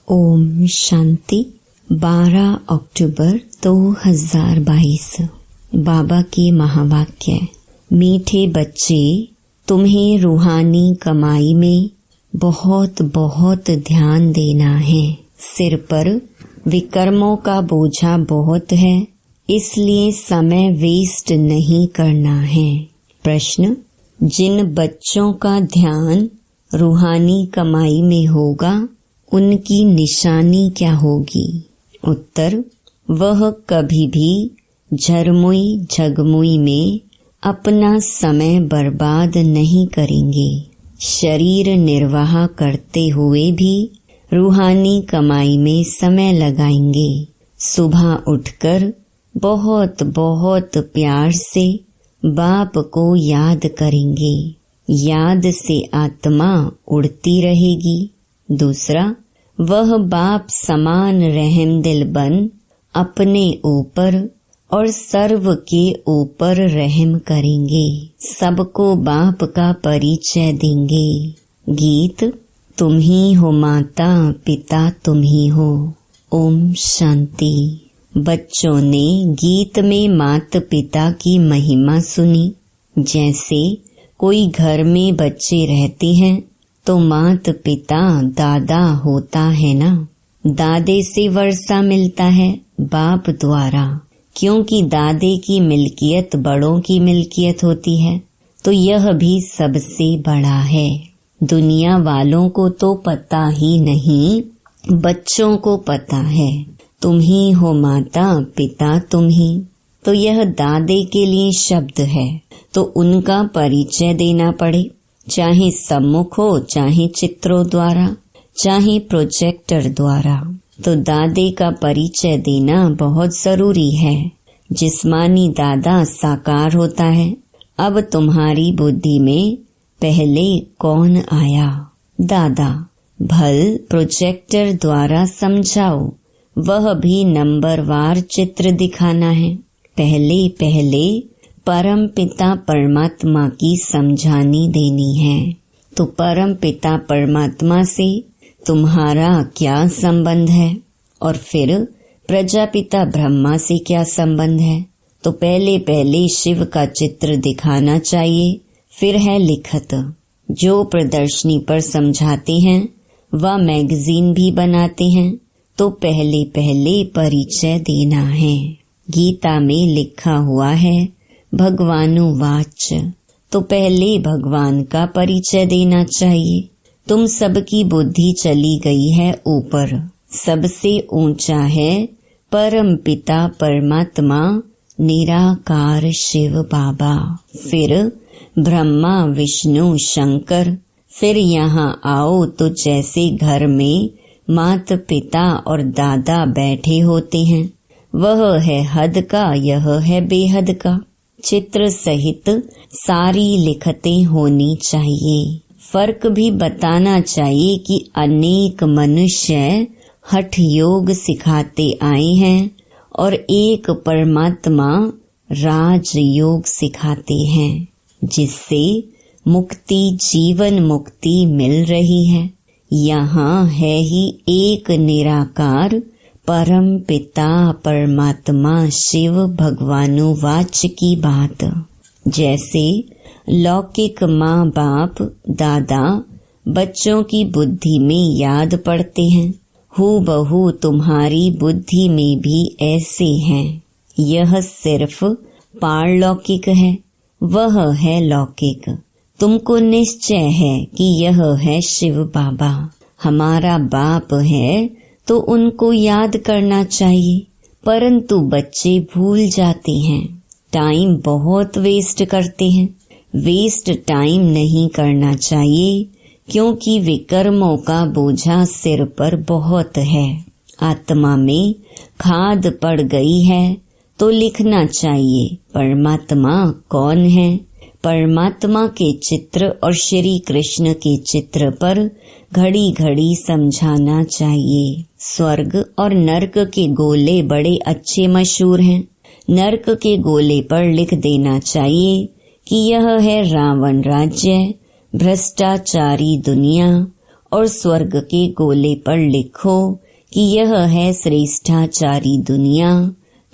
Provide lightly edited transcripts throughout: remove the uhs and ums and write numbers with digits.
ओम शांति। 12 अक्टूबर 2022। बाबा के महावाक्य। मीठे बच्चे, तुम्हें रूहानी कमाई में बहुत बहुत ध्यान देना है। सिर पर विकर्मों का बोझा बहुत है, इसलिए समय वेस्ट नहीं करना है। प्रश्न: जिन बच्चों का ध्यान रूहानी कमाई में होगा उनकी निशानी क्या होगी? उत्तर: वह कभी भी झरमुई झगमुई में अपना समय बर्बाद नहीं करेंगे। शरीर निर्वाह करते हुए भी रूहानी कमाई में समय लगाएंगे। सुबह उठकर बहुत बहुत प्यार से बाप को याद करेंगे। याद से आत्मा उड़ती रहेगी। दूसरा, वह बाप समान रहमदिल बन अपने ऊपर और सर्व के ऊपर रहम करेंगे। सबको बाप का परिचय देंगे। गीत: तुम ही हो माता पिता तुम ही हो। ओम शांति। बच्चों ने गीत में माता पिता की महिमा सुनी। जैसे कोई घर में बच्चे रहते हैं तो माता पिता दादा होता है ना। दादे से वर्षा मिलता है बाप द्वारा, क्योंकि दादे की मिल्कियत बड़ों की मिल्कियत होती है, तो यह भी सबसे बड़ा है। दुनिया वालों को तो पता ही नहीं, बच्चों को पता है। तुम ही हो माता पिता तुम ही। तो यह दादे के लिए शब्द है, तो उनका परिचय देना पड़े, चाहे सम्मुख हो, चाहे चित्रों द्वारा, चाहे प्रोजेक्टर द्वारा। तो दादे का परिचय देना बहुत जरूरी है। जिस्मानी दादा साकार होता है। अब तुम्हारी बुद्धि में पहले कौन आया? दादा। भल प्रोजेक्टर द्वारा समझाओ, वह भी नंबरवार चित्र दिखाना है। पहले पहले परम पिता परमात्मा की समझानी देनी है। तो परम पिता परमात्मा से तुम्हारा क्या संबंध है, और फिर प्रजापिता ब्रह्मा से क्या संबंध है? तो पहले पहले शिव का चित्र दिखाना चाहिए, फिर है लिखत। जो प्रदर्शनी पर समझाते हैं वह मैगजीन भी बनाते हैं, तो पहले पहले परिचय देना है। गीता में लिखा हुआ है भगवानुवाच, तो पहले भगवान का परिचय देना चाहिए। तुम सबकी बुद्धि चली गई है ऊपर, सबसे ऊंचा है परम पिता परमात्मा निराकार शिव बाबा, फिर ब्रह्मा विष्णु शंकर। फिर यहाँ आओ तो जैसे घर में माता पिता और दादा बैठे होते हैं, वह है हद का, यह है बेहद का। चित्र सहित सारी लिखतें होनी चाहिए। फर्क भी बताना चाहिए कि अनेक मनुष्य हठ योग सिखाते आए हैं और एक परमात्मा राज योग सिखाते हैं, जिससे मुक्ति जीवन मुक्ति मिल रही है। यहाँ है ही एक निराकार परम पिता परमात्मा शिव भगवानुवाच की बात। जैसे लौकिक माँ बाप दादा बच्चों की बुद्धि में याद पड़ते हैं, हूबहू तुम्हारी बुद्धि में भी ऐसे हैं। यह सिर्फ पारलौकिक है, वह है लौकिक। तुमको निश्चय है कि यह है शिव बाबा हमारा बाप है, तो उनको याद करना चाहिए, परंतु बच्चे भूल जाते हैं। टाइम बहुत वेस्ट करते हैं। वेस्ट टाइम नहीं करना चाहिए, क्योंकि विकर्मों का बोझा सिर पर बहुत है। आत्मा में खाद पड़ गई है तो लिखना चाहिए परमात्मा कौन है। परमात्मा के चित्र और श्री कृष्ण के चित्र पर घड़ी घड़ी समझाना चाहिए। स्वर्ग और नरक के गोले बड़े अच्छे मशहूर हैं। नरक के गोले पर लिख देना चाहिए कि यह है रावण राज्य, भ्रष्टाचारी दुनिया और स्वर्ग के गोले पर लिखो कि यह है श्रेष्ठाचारी दुनिया,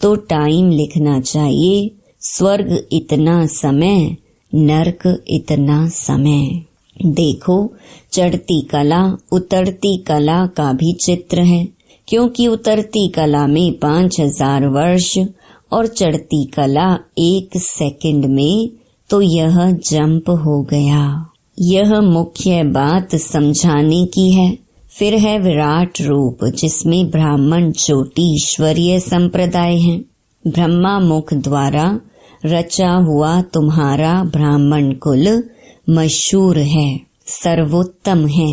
तो टाइम लिखना चाहिए स्वर्ग इतना समय, नरक इतना समय। देखो, चढ़ती कला उतरती कला का भी चित्र है, क्योंकि उतरती कला में 5000 वर्ष और चढ़ती कला 1 सेकंड में, तो यह जंप हो गया। यह मुख्य बात समझाने की है। फिर है विराट रूप, जिसमें ब्राह्मण चोटी ईश्वरीय संप्रदाय है। ब्रह्मा मुख द्वारा रचा हुआ तुम्हारा ब्राह्मण कुल मशहूर है, सर्वोत्तम है।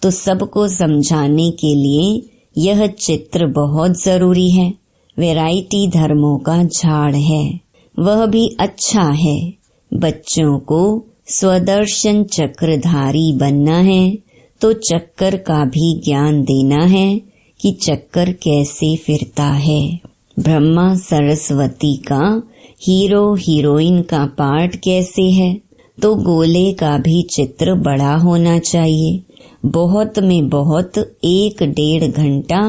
तो सबको समझाने के लिए यह चित्र बहुत जरूरी है। वैरायटी धर्मों का झाड़ है, वह भी अच्छा है। बच्चों को स्वदर्शन चक्रधारी बनना है, तो चक्कर का भी ज्ञान देना है कि चक्कर कैसे फिरता है। ब्रह्मा सरस्वती का हीरो हीरोइन का पार्ट कैसे है, तो गोले का भी चित्र बड़ा होना चाहिए। बहुत में बहुत 1-1.5 घंटा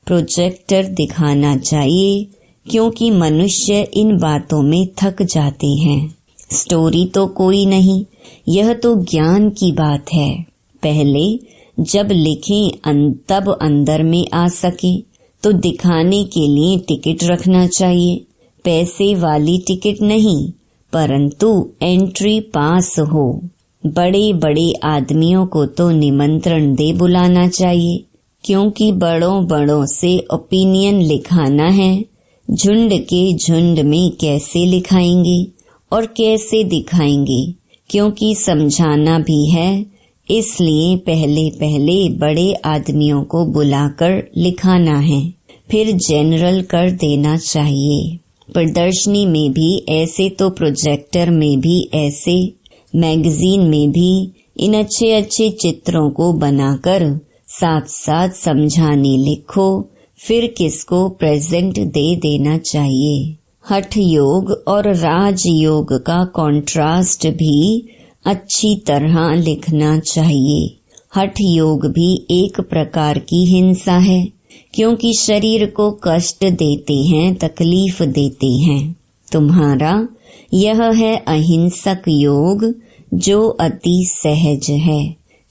प्रोजेक्टर दिखाना चाहिए, क्योंकि मनुष्य इन बातों में थक जाते हैं। स्टोरी तो कोई नहीं, यह तो ज्ञान की बात है। पहले जब लिखें तब अंदर में आ सके, तो दिखाने के लिए टिकट रखना चाहिए। पैसे वाली टिकट नहीं, परंतु एंट्री पास हो। बड़े बड़े आदमियों को तो निमंत्रण दे बुलाना चाहिए, क्योंकि बड़ों बड़ों से ओपिनियन लिखाना है। झुंड के झुंड में कैसे लिखाएंगे और कैसे दिखाएंगे, क्योंकि समझाना भी है। इसलिए पहले पहले बड़े आदमियों को बुलाकर लिखाना है, फिर जनरल कर देना चाहिए। प्रदर्शनी में भी ऐसे, तो प्रोजेक्टर में भी ऐसे, मैगजीन में भी इन अच्छे अच्छे चित्रों को बनाकर साथ साथ समझाने लिखो, फिर किसको प्रेजेंट दे देना चाहिए। हठ योग और राज योग का कॉन्ट्रास्ट भी अच्छी तरह लिखना चाहिए। हठ योग भी एक प्रकार की हिंसा है, क्योंकि शरीर को कष्ट देते हैं, तकलीफ देते हैं। तुम्हारा यह है अहिंसक योग, जो अति सहज है।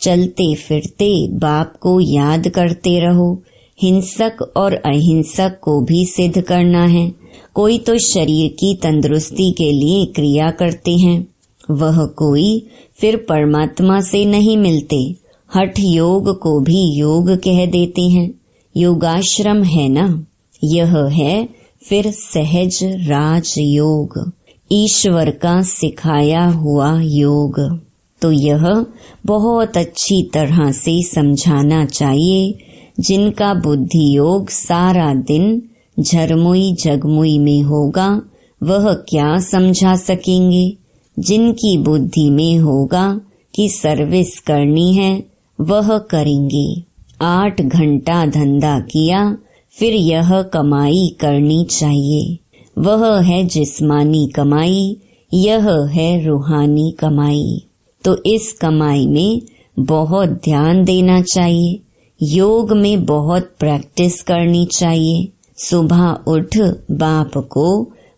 चलते फिरते बाप को याद करते रहो। हिंसक और अहिंसक को भी सिद्ध करना है। कोई तो शरीर की तंदुरुस्ती के लिए क्रिया करते हैं, वह कोई फिर परमात्मा से नहीं मिलते। हठ योग को भी योग कह देते हैं, योगाश्रम है ना। यह है फिर सहज राज योग, ईश्वर का सिखाया हुआ योग। तो यह बहुत अच्छी तरह से समझाना चाहिए। जिनका बुद्धि योग सारा दिन झरमुई जगमुई में होगा, वह क्या समझा सकेंगे। जिनकी बुद्धि में होगा कि सर्विस करनी है, वह करेंगे। 8 घंटा धंधा किया, फिर यह कमाई करनी चाहिए। वह है जिस्मानी कमाई, यह है रूहानी कमाई। तो इस कमाई में बहुत ध्यान देना चाहिए। योग में बहुत प्रैक्टिस करनी चाहिए। सुबह उठ बाप को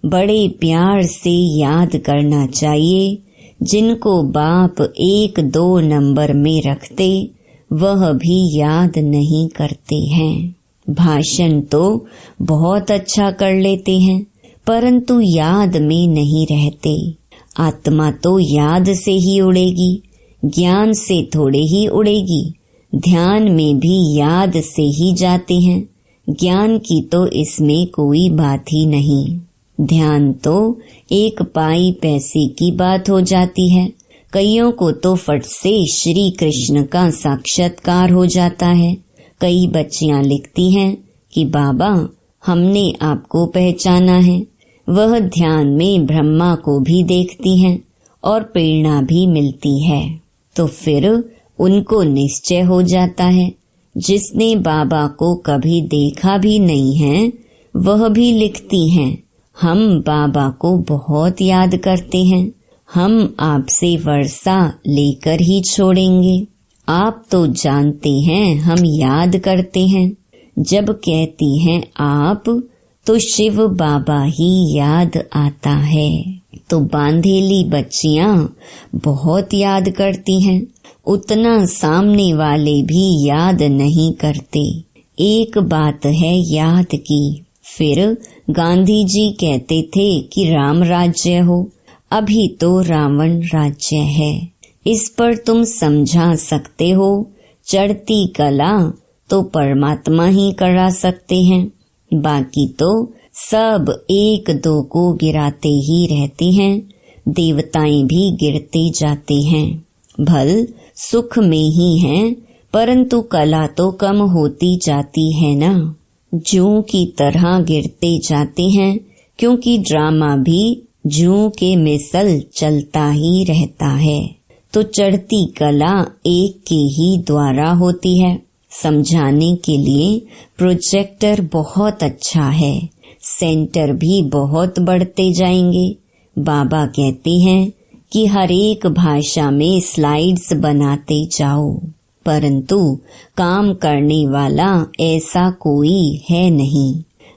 बड़े प्यार से याद करना चाहिए। जिनको बाप 1-2 नंबर में रखते, वह भी याद नहीं करते हैं। भाषण तो बहुत अच्छा कर लेते हैं, परंतु याद में नहीं रहते। आत्मा तो याद से ही उड़ेगी, ज्ञान से थोड़े ही उड़ेगी। ध्यान में भी याद से ही जाते हैं। ज्ञान की तो इसमें कोई बात ही नहीं। ध्यान तो 1 पाई पैसे की बात हो जाती है। कईयों को तो फट से श्री कृष्ण का साक्षात्कार हो जाता है। कई बच्चियां लिखती हैं कि बाबा हमने आपको पहचाना है। वह ध्यान में ब्रह्मा को भी देखती हैं और प्रेरणा भी मिलती है। तो फिर उनको निश्चय हो जाता है। जिसने बाबा को कभी देखा भी नहीं है, वह भी लिखती हैं, हम बाबा को बहुत याद करते हैं। हम आपसे वर्षा लेकर ही छोड़ेंगे। आप तो जानते हैं हम याद करते हैं। जब कहती हैं आप तो शिव बाबा ही याद आता है। तो बांधेली बच्चियां बहुत याद करती हैं, उतना सामने वाले भी याद नहीं करते। एक बात है याद की। फिर गांधी जी कहते थे कि राम राज्य हो, अभी तो रावण राज्य है। इस पर तुम समझा सकते हो, चढ़ती कला तो परमात्मा ही करा सकते हैं, बाकी तो सब एक दो को गिराते ही रहते हैं। देवताएं भी गिरते जाते हैं। भल सुख में ही हैं, परंतु कला तो कम होती जाती है ना। जूं की तरह गिरते जाते हैं, क्योंकि ड्रामा भी जूं के मिसल चलता ही रहता है। तो चढ़ती कला एक के ही द्वारा होती है। समझाने के लिए प्रोजेक्टर बहुत अच्छा है, सेंटर भी बहुत बढ़ते जाएंगे। बाबा कहते हैं कि हर एक भाषा में स्लाइड्स बनाते जाओ, परंतु काम करने वाला ऐसा कोई है नहीं।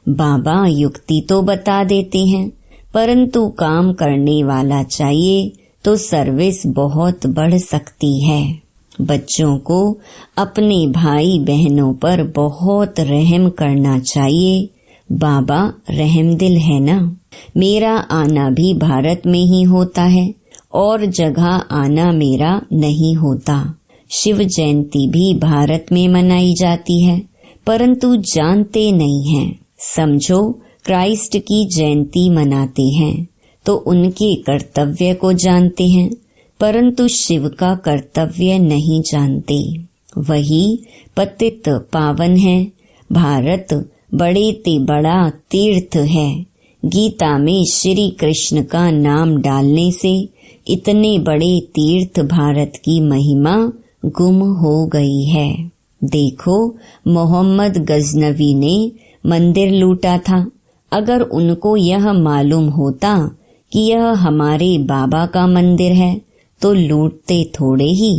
बाबा युक्ति तो बता देते हैं, परंतु काम करने वाला चाहिए तो सर्विस बहुत बढ़ सकती है। बच्चों को अपने भाई बहनों पर बहुत रहम करना चाहिए। बाबा रहमदिल है ना। मेरा आना भी भारत में ही होता है और जगह आना मेरा नहीं होता। शिव जयंती भी भारत में मनाई जाती है, परंतु जानते नहीं हैं। समझो क्राइस्ट की जयंती मनाते हैं तो उनके कर्तव्य को जानते हैं, परंतु शिव का कर्तव्य नहीं जानते। वही पतित पावन है। भारत बड़े ते बड़ा तीर्थ है। गीता में श्री कृष्ण का नाम डालने से इतने बड़े तीर्थ भारत की महिमा गुम हो गई है। देखो मोहम्मद गजनवी ने मंदिर लूटा था। अगर उनको यह मालूम होता कि यह हमारे बाबा का मंदिर है तो लूटते थोड़े ही।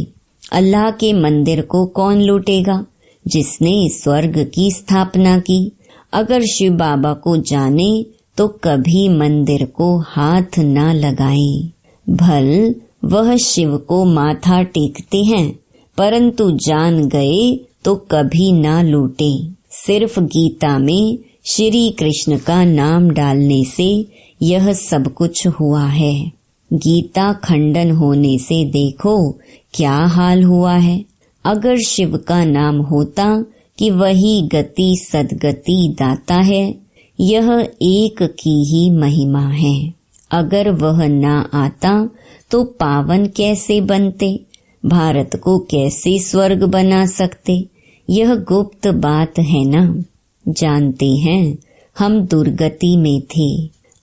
अल्लाह के मंदिर को कौन लूटेगा जिसने स्वर्ग की स्थापना की। अगर शिव बाबा को जाने तो कभी मंदिर को हाथ ना लगाएं। भल वह शिव को माथा टेकते हैं, परंतु जान गए तो कभी ना लूटे। सिर्फ गीता में श्री कृष्ण का नाम डालने से यह सब कुछ हुआ है। गीता खंडन होने से देखो क्या हाल हुआ है। अगर शिव का नाम होता कि वही गति सदगति दाता है, यह एक की ही महिमा है। अगर वह ना आता तो पावन कैसे बनते, भारत को कैसे स्वर्ग बना सकते। यह गुप्त बात है ना। जानते हैं हम दुर्गति में थे,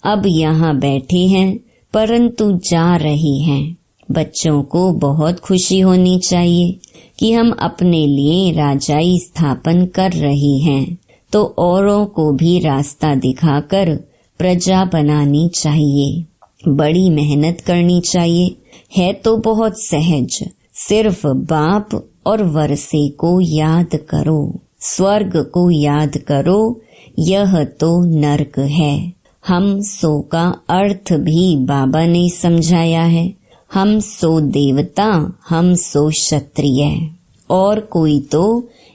अब यहाँ बैठे हैं, परंतु जा रहे हैं। बच्चों को बहुत खुशी होनी चाहिए कि हम अपने लिए राजाई स्थापन कर रहे हैं, तो औरों को भी रास्ता दिखाकर प्रजा बनानी चाहिए। बड़ी मेहनत करनी चाहिए। है तो बहुत सहज, सिर्फ बाप और वर्षे को याद करो, स्वर्ग को याद करो, यह तो नर्क है। हम सो का अर्थ भी बाबा ने समझाया है। हम सो देवता, हम सो क्षत्रिय, और कोई तो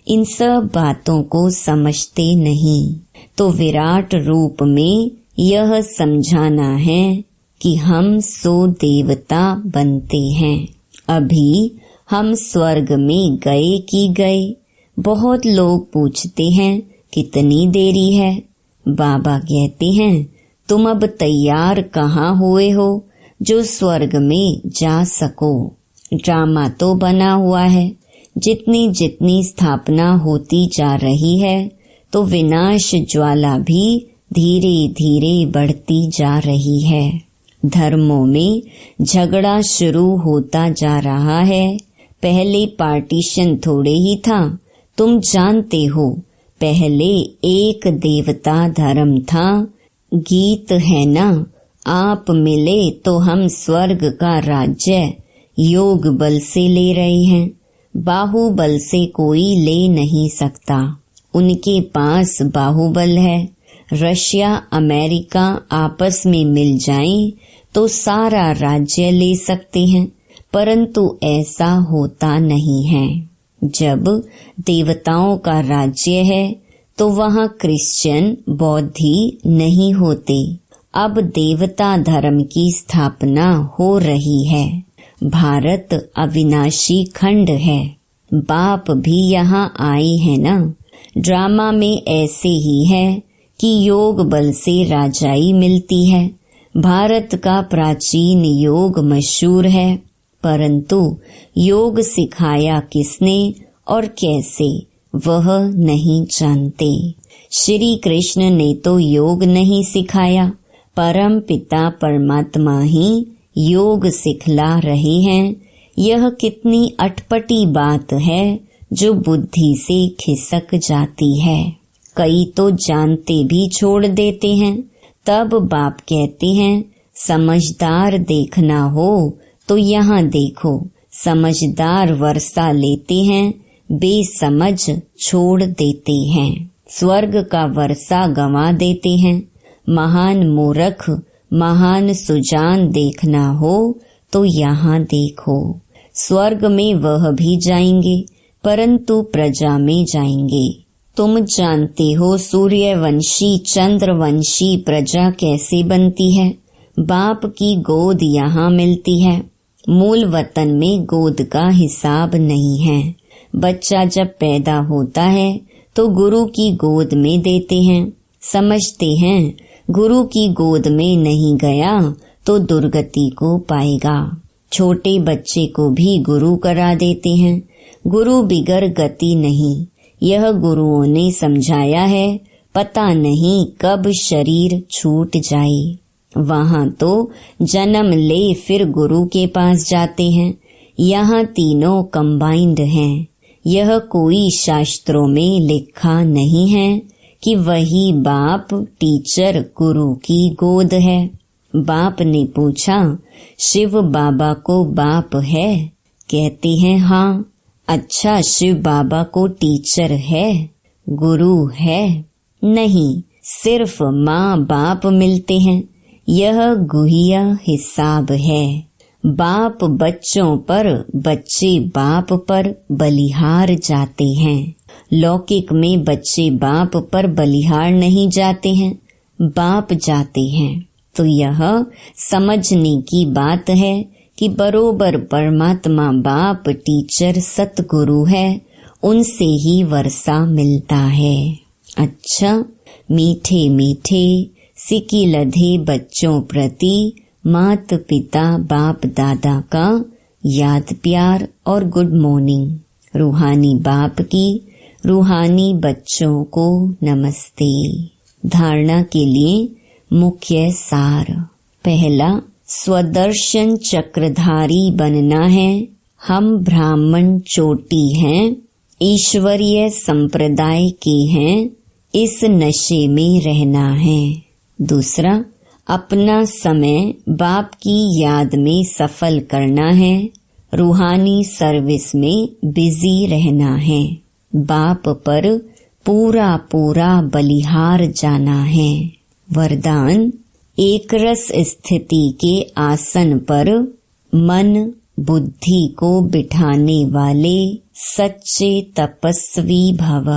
इन सब बातों को समझते नहीं। तो विराट रूप में यह समझाना है कि हम सो देवता बनते हैं। अभी हम स्वर्ग में गए कि गए। बहुत लोग पूछते हैं कितनी देरी है। बाबा कहते हैं तुम अब तैयार कहाँ हुए हो जो स्वर्ग में जा सको। ड्रामा तो बना हुआ है। जितनी जितनी स्थापना होती जा रही है तो विनाश ज्वाला भी धीरे धीरे बढ़ती जा रही है। धर्मों में झगड़ा शुरू होता जा रहा है। पहले पार्टीशन थोड़े ही था, तुम जानते हो। पहले एक देवता धर्म था। गीत है ना, आप मिले तो हम स्वर्ग का राज्य योग बल से ले रहे हैं। बाहुबल से कोई ले नहीं सकता। उनके पास बाहुबल है। रशिया अमेरिका आपस में मिल जाएं तो सारा राज्य ले सकते हैं, परंतु ऐसा होता नहीं है। जब देवताओं का राज्य है तो वहाँ क्रिश्चियन बौद्धि नहीं होते। अब देवता धर्म की स्थापना हो रही है। भारत अविनाशी खंड है। बाप भी यहाँ आए हैं ना। ड्रामा में ऐसे ही है कि योग बल से राजाई मिलती है। भारत का प्राचीन योग मशहूर है, परंतु योग सिखाया किसने और कैसे वह नहीं जानते। श्री कृष्ण ने तो योग नहीं सिखाया, परम पिता परमात्मा ही योग सिखला रहे हैं। यह कितनी अटपटी बात है जो बुद्धि से खिसक जाती है। कई तो जानते भी छोड़ देते हैं। तब बाप कहते हैं समझदार देखना हो तो यहाँ देखो। समझदार वर्षा लेते हैं, बेसमझ छोड़ देते हैं। स्वर्ग का वर्षा गंवा देते हैं। महान मूर्ख महान सुजान देखना हो तो यहाँ देखो। स्वर्ग में वह भी जाएंगे, परंतु प्रजा में जाएंगे। तुम जानते हो सूर्यवंशी चंद्रवंशी प्रजा कैसे बनती है। बाप की गोद यहाँ मिलती है। मूल वतन में गोद का हिसाब नहीं है। बच्चा जब पैदा होता है तो गुरु की गोद में देते हैं। समझते हैं गुरु की गोद में नहीं गया तो दुर्गति को पाएगा। छोटे बच्चे को भी गुरु करा देते हैं। गुरु बिगर गति नहीं, यह गुरुओं ने समझाया है। पता नहीं कब शरीर छूट जाए। वहाँ तो जन्म ले फिर गुरु के पास जाते हैं। यहाँ तीनों कंबाइंड हैं। यह कोई शास्त्रों में लिखा नहीं है कि वही बाप टीचर गुरु की गोद है। बाप ने पूछा शिव बाबा को बाप है? कहते हैं हाँ। अच्छा, शिव बाबा को टीचर है, गुरु है? नहीं, सिर्फ माँ बाप मिलते हैं। यह गुहिया हिसाब है। बाप बच्चों पर, बच्चे बाप पर बलिहार जाते हैं। लौकिक में बच्चे बाप पर बलिहार नहीं जाते हैं, बाप जाते हैं। तो यह समझने की बात है कि बरोबर परमात्मा बाप टीचर सतगुरु है, उनसे ही वर्षा मिलता है। अच्छा, मीठे मीठे सिकी लधे बच्चों प्रति मात पिता बाप दादा का याद प्यार और गुड मॉर्निंग। रूहानी बाप की रूहानी बच्चों को नमस्ते। धारणा के लिए मुख्य सार। पहला, स्वदर्शन चक्रधारी बनना है। हम ब्राह्मण चोटी हैं, ईश्वरीय संप्रदाय के हैं, इस नशे में रहना है। दूसरा, अपना समय बाप की याद में सफल करना है। रूहानी सर्विस में बिजी रहना है। बाप पर पूरा पूरा बलिहार जाना है। वरदान, एक रस स्थिति के आसन पर मन बुद्धि को बिठाने वाले सच्चे तपस्वी भव।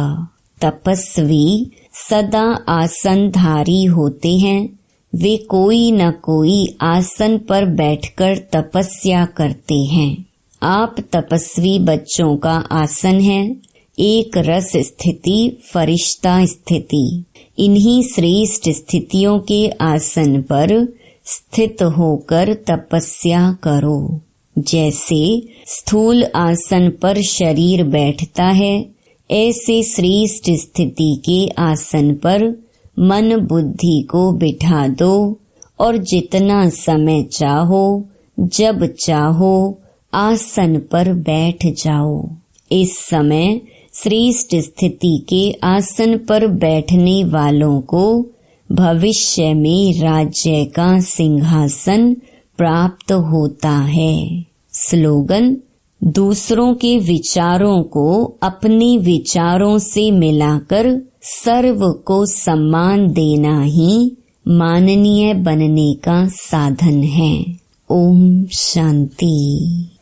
तपस्वी सदा आसनधारी होते हैं। वे कोई न कोई आसन पर बैठकर तपस्या करते हैं। आप तपस्वी बच्चों का आसन है। एक रस स्थिति, फरिश्ता स्थिति। इन्हीं श्रेष्ठ स्थितियों के आसन पर स्थित होकर तपस्या करो। जैसे स्थूल आसन पर शरीर बैठता है, ऐसे श्रेष्ठ स्थिति के आसन पर मन बुद्धि को बिठा दो और जितना समय चाहो, जब चाहो, आसन पर बैठ जाओ। इस समय श्रेष्ठ स्थिति के आसन पर बैठने वालों को भविष्य में राज्य का सिंहासन प्राप्त होता है। स्लोगन, दूसरों के विचारों को अपने विचारों से मिलाकर सर्व को सम्मान देना ही माननीय बनने का साधन है। ओम शांति।